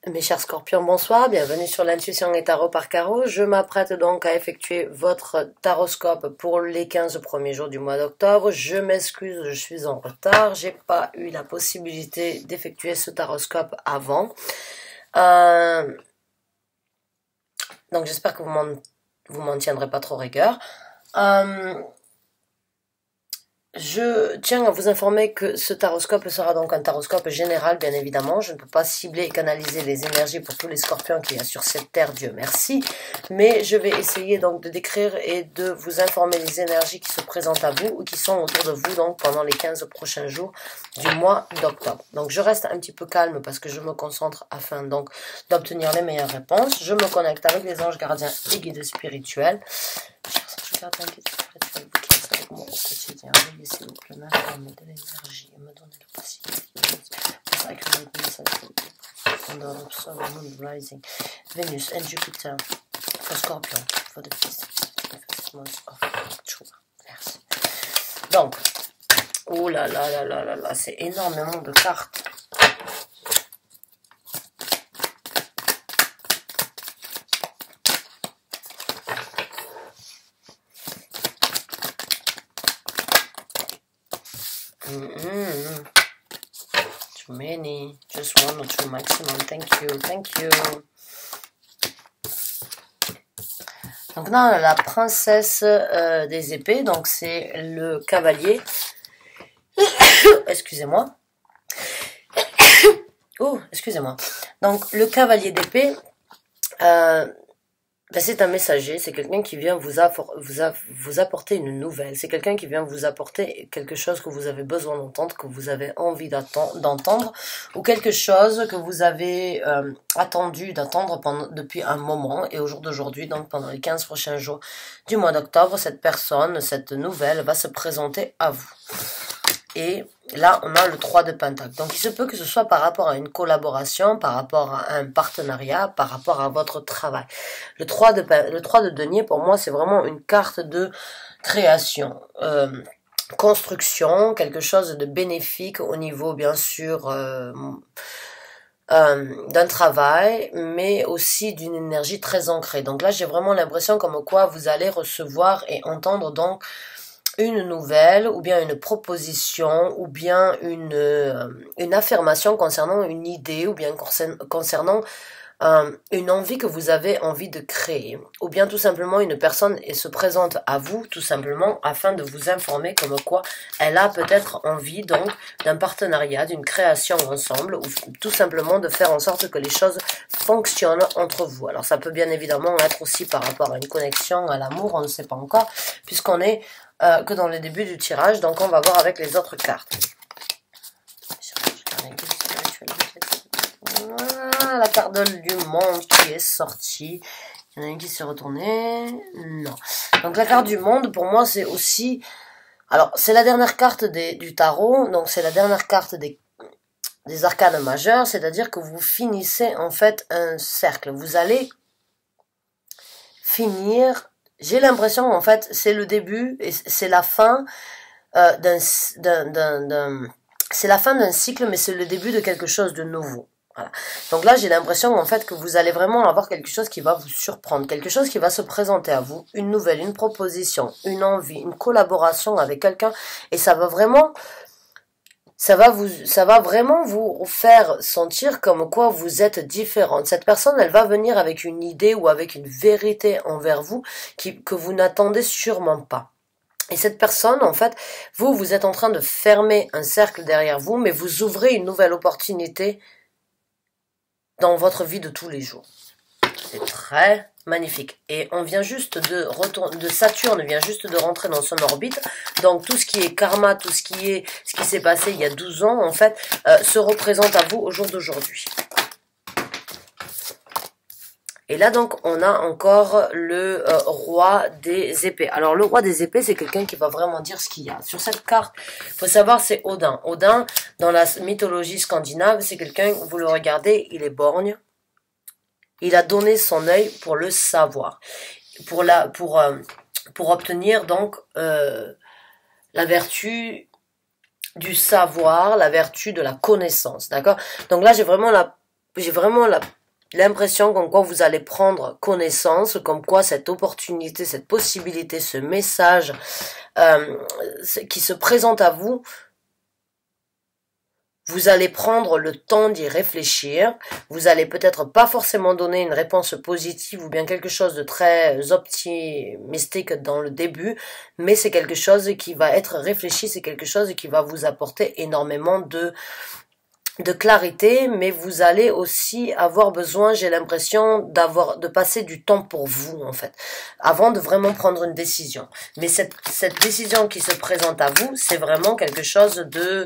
Mes chers scorpions, bonsoir, bienvenue sur l'intuition et tarot par Caro. Je m'apprête donc à effectuer votre taroscope pour les 15 premiers jours du mois d'octobre. Je m'excuse, je suis en retard, j'ai pas eu la possibilité d'effectuer ce taroscope avant. Donc j'espère que vous m'en tiendrez pas trop rigueur. Je tiens à vous informer que ce taroscope sera donc un taroscope général, bien évidemment. Je ne peux pas cibler et canaliser les énergies pour tous les scorpions qu'il y a sur cette terre, Dieu merci. Mais je vais essayer donc de décrire et de vous informer des énergies qui se présentent à vous ou qui sont autour de vous donc pendant les 15 prochains jours du mois d'octobre. Donc je reste un petit peu calme parce que je me concentre afin donc d'obtenir les meilleures réponses. Je me connecte avec les anges gardiens et guides spirituels. Je garde un guide spirituel avec moi au quotidien. Veuillez s'il vous plaît m'informer de l'énergie et me donner la possibilité under the sun, moon rising, Venus and Jupiter for Scorpion for the first month of October. Merci. Donc, oh là là là là là là, c'est énormément de cartes. Too many, just one or two maximum. Thank you, thank you. Donc là, la princesse des épées, donc c'est le cavalier. Excusez-moi. Oh, excusez-moi. Donc le cavalier d'épée, c'est un messager, c'est quelqu'un qui vient vous apporter une nouvelle, c'est quelqu'un qui vient vous apporter quelque chose que vous avez besoin d'entendre, que vous avez envie d'entendre, ou quelque chose que vous avez attendu d'attendre depuis un moment, et au jour d'aujourd'hui, donc pendant les 15 prochains jours du mois d'octobre, cette personne, cette nouvelle va se présenter à vous. Et là, on a le 3 de Pentacle. Donc, il se peut que ce soit par rapport à une collaboration, par rapport à un partenariat, par rapport à votre travail. Le 3 de denier, pour moi, c'est vraiment une carte de création, construction, quelque chose de bénéfique au niveau, bien sûr, d'un travail, mais aussi d'une énergie très ancrée. Donc là, j'ai vraiment l'impression comme quoi vous allez recevoir et entendre donc une nouvelle, ou bien une proposition, ou bien une affirmation concernant une idée, ou bien concernant une envie que vous avez envie de créer, ou bien tout simplement une personne se présente à vous, tout simplement, afin de vous informer comme quoi elle a peut-être envie donc d'un partenariat, d'une création ensemble, ou tout simplement de faire en sorte que les choses fonctionnent entre vous. Alors ça peut bien évidemment être aussi par rapport à une connexion, à l'amour, on ne sait pas encore, puisqu'on est que dans le début du tirage, donc on va voir avec les autres cartes. Voilà, la carte du monde qui est sortie. Il y en a une qui s'est retournée. Non. Donc la carte du monde, pour moi, c'est aussi... Alors, c'est la dernière carte du tarot, donc c'est la dernière carte des arcanes majeures, c'est-à-dire que vous finissez en fait un cercle. Vous allez finir... J'ai l'impression, en fait, c'est le début et c'est la fin c'est la fin d'un cycle, mais c'est le début de quelque chose de nouveau. Voilà. Donc là, j'ai l'impression, en fait, que vous allez vraiment avoir quelque chose qui va vous surprendre, quelque chose qui va se présenter à vous, une nouvelle, une proposition, une envie, une collaboration avec quelqu'un, et ça va vraiment vous faire sentir comme quoi vous êtes différente. Cette personne, elle va venir avec une idée ou avec une vérité envers vous que vous n'attendez sûrement pas. Et cette personne, en fait, vous êtes en train de fermer un cercle derrière vous, mais vous ouvrez une nouvelle opportunité dans votre vie de tous les jours. C'est très magnifique. Et on vient juste Saturne vient juste de rentrer dans son orbite. Donc tout ce qui est karma, tout ce qui s'est passé il y a 12 ans, en fait, se représente à vous au jour d'aujourd'hui. Et là, donc, on a encore le roi des épées. Alors, le roi des épées, c'est quelqu'un qui va vraiment dire ce qu'il y a. Sur cette carte, il faut savoir, c'est Odin. Odin, dans la mythologie scandinave, c'est quelqu'un, vous le regardez, il est borgne. Il a donné son œil pour le savoir. Pour obtenir, donc, la vertu du savoir, la vertu de la connaissance, d'accord? Donc là, j'ai vraiment j'ai vraiment l'impression comme quoi vous allez prendre connaissance, comme quoi cette opportunité, cette possibilité, ce message qui se présente à vous, vous allez prendre le temps d'y réfléchir. Vous allez peut-être pas forcément donner une réponse positive ou bien quelque chose de très optimistique dans le début, mais c'est quelque chose qui va être réfléchi, c'est quelque chose qui va vous apporter énormément de clarité, mais vous allez aussi avoir besoin, j'ai l'impression, de passer du temps pour vous, en fait, avant de vraiment prendre une décision. Mais cette décision qui se présente à vous, c'est vraiment quelque chose de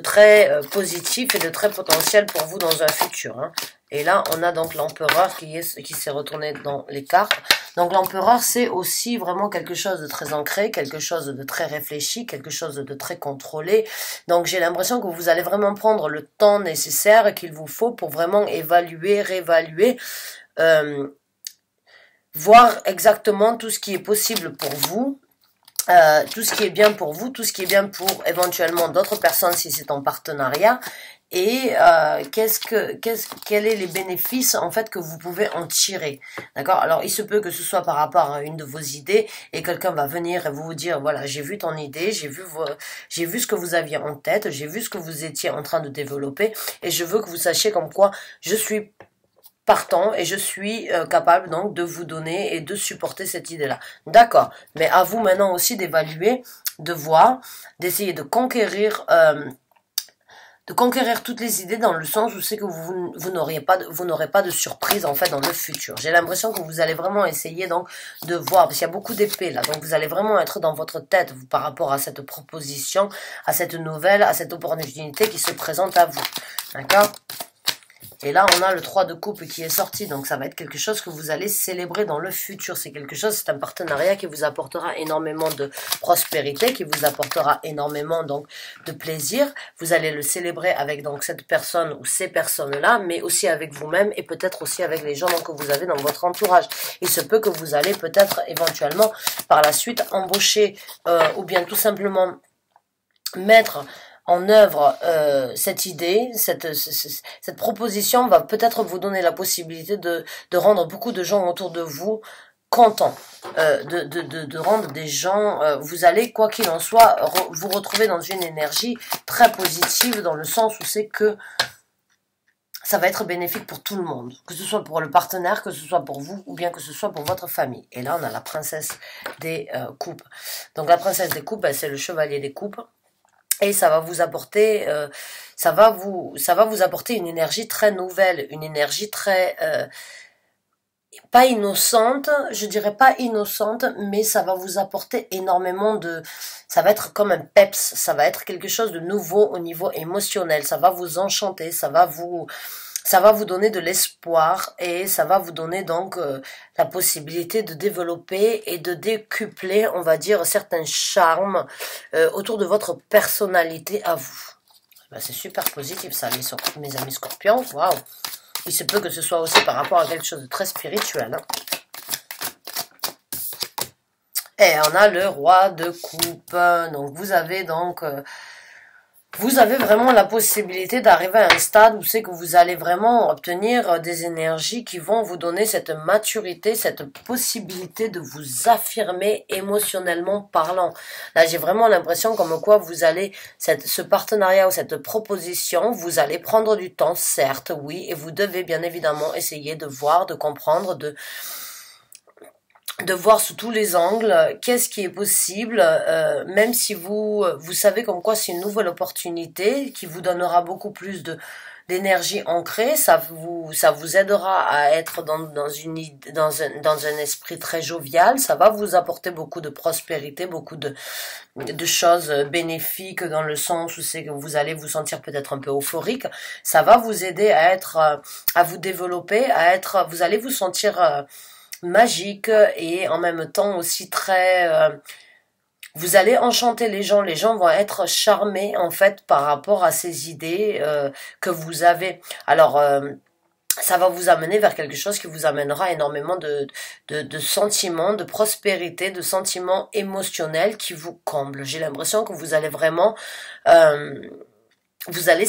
très positif et de très potentiel pour vous dans un futur, hein. Et là, on a donc l'empereur qui s'est retourné dans les cartes. Donc l'empereur, c'est aussi vraiment quelque chose de très ancré, quelque chose de très réfléchi, quelque chose de très contrôlé. Donc j'ai l'impression que vous allez vraiment prendre le temps nécessaire qu'il vous faut pour vraiment évaluer, réévaluer, voir exactement tout ce qui est possible pour vous. Tout ce qui est bien pour vous, tout ce qui est bien pour éventuellement d'autres personnes si c'est en partenariat, et quels est les bénéfices en fait que vous pouvez en tirer, d'accord? Alors il se peut que ce soit par rapport à une de vos idées et quelqu'un va venir et vous dire voilà, j'ai vu ton idée, j'ai vu ce que vous aviez en tête, j'ai vu ce que vous étiez en train de développer et je veux que vous sachiez comme quoi je suis partant et je suis capable donc de vous donner et de supporter cette idée-là. D'accord, mais à vous maintenant aussi d'évaluer, de voir, d'essayer de conquérir toutes les idées dans le sens où c'est que vous n'aurez pas de surprise en fait dans le futur. J'ai l'impression que vous allez vraiment essayer donc de voir, parce qu'il y a beaucoup d'épées là, donc vous allez vraiment être dans votre tête par rapport à cette proposition, à cette nouvelle, à cette opportunité qui se présente à vous. D'accord ? Et là, on a le 3 de coupe qui est sorti, donc ça va être quelque chose que vous allez célébrer dans le futur. C'est c'est un partenariat qui vous apportera énormément de prospérité, qui vous apportera énormément donc de plaisir. Vous allez le célébrer avec donc cette personne ou ces personnes-là, mais aussi avec vous-même et peut-être aussi avec les gens donc, que vous avez dans votre entourage. Il se peut que vous allez peut-être éventuellement par la suite embaucher ou bien tout simplement mettre en œuvre cette idée, cette proposition va peut-être vous donner la possibilité de rendre beaucoup de gens autour de vous contents, de rendre des gens, vous allez quoi qu'il en soit vous retrouver dans une énergie très positive dans le sens où c'est que ça va être bénéfique pour tout le monde, que ce soit pour le partenaire, que ce soit pour vous ou bien que ce soit pour votre famille. Et là on a la princesse des coupes. Donc la princesse des coupes, ben, c'est le chevalier des coupes. Et ça va vous apporter, ça va vous apporter une énergie très nouvelle, une énergie très pas innocente, je dirais pas innocente, mais ça va vous apporter énormément ça va être comme un peps, ça va être quelque chose de nouveau au niveau émotionnel, ça va vous enchanter, ça va vous donner de l'espoir et ça va vous donner donc la possibilité de développer et de décupler, on va dire, certains charmes autour de votre personnalité à vous. Ben, c'est super positif ça, mes amis scorpions. Waouh! Il se peut que ce soit aussi par rapport à quelque chose de très spirituel. Hein. Et on a le roi de coupe. Donc vous avez donc... vous avez vraiment la possibilité d'arriver à un stade où c'est que vous allez vraiment obtenir des énergies qui vont vous donner cette maturité, cette possibilité de vous affirmer émotionnellement parlant. Là, j'ai vraiment l'impression comme quoi vous allez, ce partenariat ou cette proposition, vous allez prendre du temps, certes, oui, et vous devez bien évidemment essayer de voir, de comprendre, de voir sous tous les angles qu'est-ce qui est possible, même si vous savez comme quoi c'est une nouvelle opportunité qui vous donnera beaucoup plus d'énergie ancrée, ça vous aidera à être dans un esprit très jovial, ça va vous apporter beaucoup de prospérité, beaucoup de choses bénéfiques dans le sens où c'est que vous allez vous sentir peut-être un peu euphorique, ça va vous aider à vous développer, vous allez vous sentir magique et en même temps aussi très vous allez enchanter les gens vont être charmés en fait par rapport à ces idées que vous avez. Alors ça va vous amener vers quelque chose qui vous amènera énormément de sentiments, de prospérité, de sentiments émotionnels qui vous comblent. J'ai l'impression que vous allez vraiment vous allez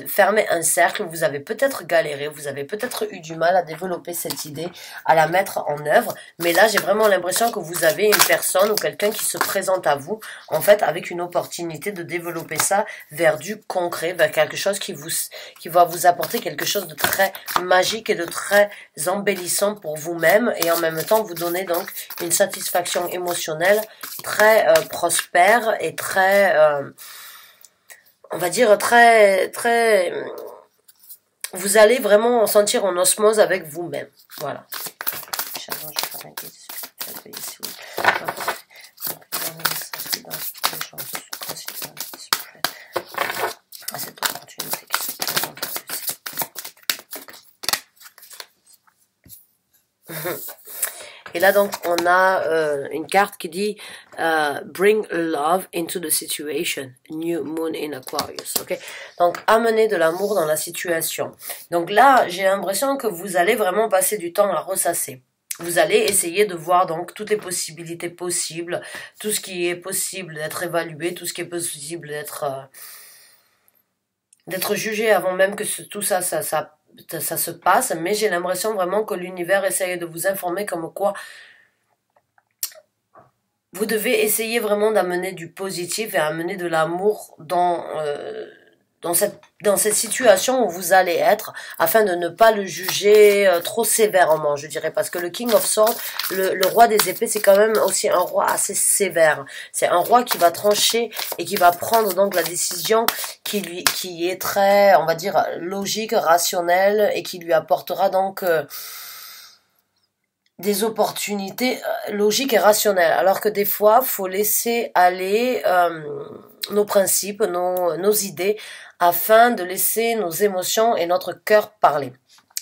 fermer un cercle, vous avez peut-être galéré, vous avez peut-être eu du mal à développer cette idée, à la mettre en œuvre, mais là j'ai vraiment l'impression que vous avez une personne ou quelqu'un qui se présente à vous, en fait avec une opportunité de développer ça vers du concret, vers quelque chose qui va vous apporter quelque chose de très magique et de très embellissant pour vous-même, et en même temps vous donner donc une satisfaction émotionnelle très prospère et très... on va dire très, vous allez vraiment sentir en osmose avec vous-même. Voilà. Cette opportunité qui se présente aussi. Et là donc on a une carte qui dit bring love into the situation, new moon in Aquarius. Ok, donc amener de l'amour dans la situation. Donc là j'ai l'impression que vous allez vraiment passer du temps à ressasser. Vous allez essayer de voir donc toutes les possibilités possibles, tout ce qui est possible d'être évalué, tout ce qui est possible d'être jugé avant même que tout ça se passe, mais j'ai l'impression vraiment que l'univers essaye de vous informer comme quoi vous devez essayer vraiment d'amener du positif et amener de l'amour dans cette situation où vous allez être, afin de ne pas le juger trop sévèrement, je dirais, parce que le King of Swords, le roi des épées, c'est quand même aussi un roi assez sévère. C'est un roi qui va trancher et qui va prendre donc la décision qui est très, on va dire, logique, rationnelle, et qui lui apportera donc des opportunités logiques et rationnelles, alors que des fois, faut laisser aller nos principes, nos idées, afin de laisser nos émotions et notre cœur parler.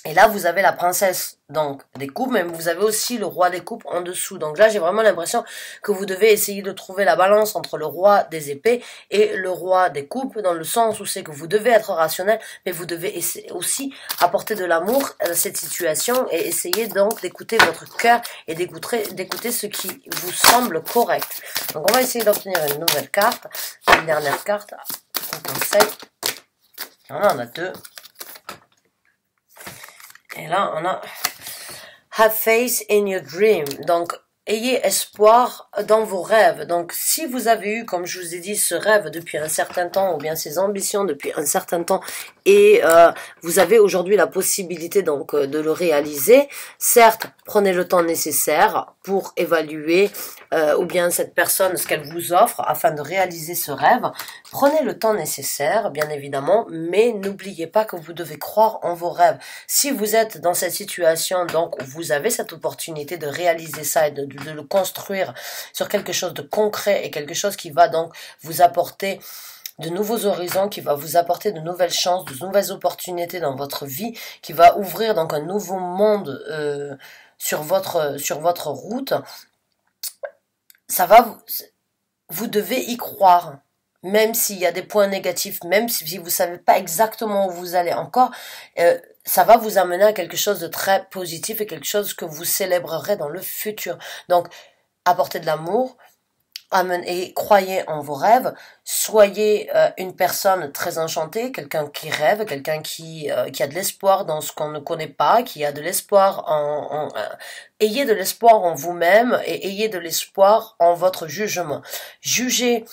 Et là, vous avez la princesse donc des coupes, mais vous avez aussi le roi des coupes en dessous. Donc là, j'ai vraiment l'impression que vous devez essayer de trouver la balance entre le roi des épées et le roi des coupes, dans le sens où c'est que vous devez être rationnel, mais vous devez aussi apporter de l'amour à cette situation et essayer donc d'écouter votre cœur et d'écouter ce qui vous semble correct. Donc on va essayer d'obtenir une nouvelle carte, une dernière carte, un conseil. Voilà, on a deux. Et là, on a have faith in your dream. Donc, ayez espoir dans vos rêves. Donc, si vous avez eu, comme je vous ai dit, ce rêve depuis un certain temps, ou bien ces ambitions depuis un certain temps, et vous avez aujourd'hui la possibilité donc de le réaliser, certes, prenez le temps nécessaire pour évaluer ou bien cette personne, ce qu'elle vous offre afin de réaliser ce rêve. Prenez le temps nécessaire, bien évidemment, mais n'oubliez pas que vous devez croire en vos rêves. Si vous êtes dans cette situation, donc, où vous avez cette opportunité de réaliser ça et de le construire sur quelque chose de concret et quelque chose qui va donc vous apporter de nouveaux horizons, qui va vous apporter de nouvelles chances, de nouvelles opportunités dans votre vie, qui va ouvrir donc un nouveau monde sur votre route, ça va, vous devez y croire. Même s'il y a des points négatifs, même si vous savez pas exactement où vous allez encore, ça va vous amener à quelque chose de très positif et quelque chose que vous célébrerez dans le futur. Donc, apportez de l'amour, et croyez en vos rêves, soyez une personne très enchantée, quelqu'un qui rêve, quelqu'un qui a de l'espoir dans ce qu'on ne connaît pas, qui a de l'espoir ayez de l'espoir en vous-même et ayez de l'espoir en votre jugement. Jugez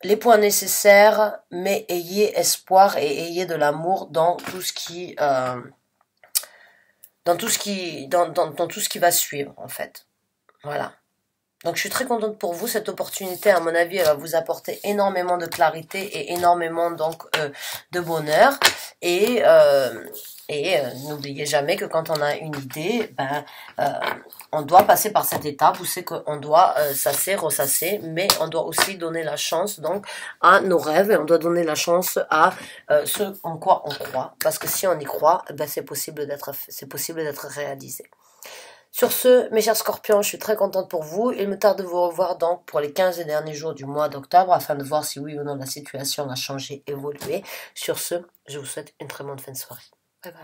les points nécessaires, mais ayez espoir et ayez de l'amour dans tout ce qui dans tout ce qui va suivre, en fait. Voilà. Donc je suis très contente pour vous. Cette opportunité, à mon avis, elle va vous apporter énormément de clarité et énormément donc de bonheur. Et n'oubliez jamais que quand on a une idée, on doit passer par cette étape où c'est qu'on doit sasser, ressasser, mais on doit aussi donner la chance donc à nos rêves, et on doit donner la chance à ce en quoi on croit, parce que si on y croit, c'est possible d'être réalisé. Sur ce, mes chers scorpions, je suis très contente pour vous. Il me tarde de vous revoir donc pour les 15 derniers jours du mois d'octobre, afin de voir si oui ou non la situation a changé, évolué. Sur ce, je vous souhaite une très bonne fin de soirée. Bye bye.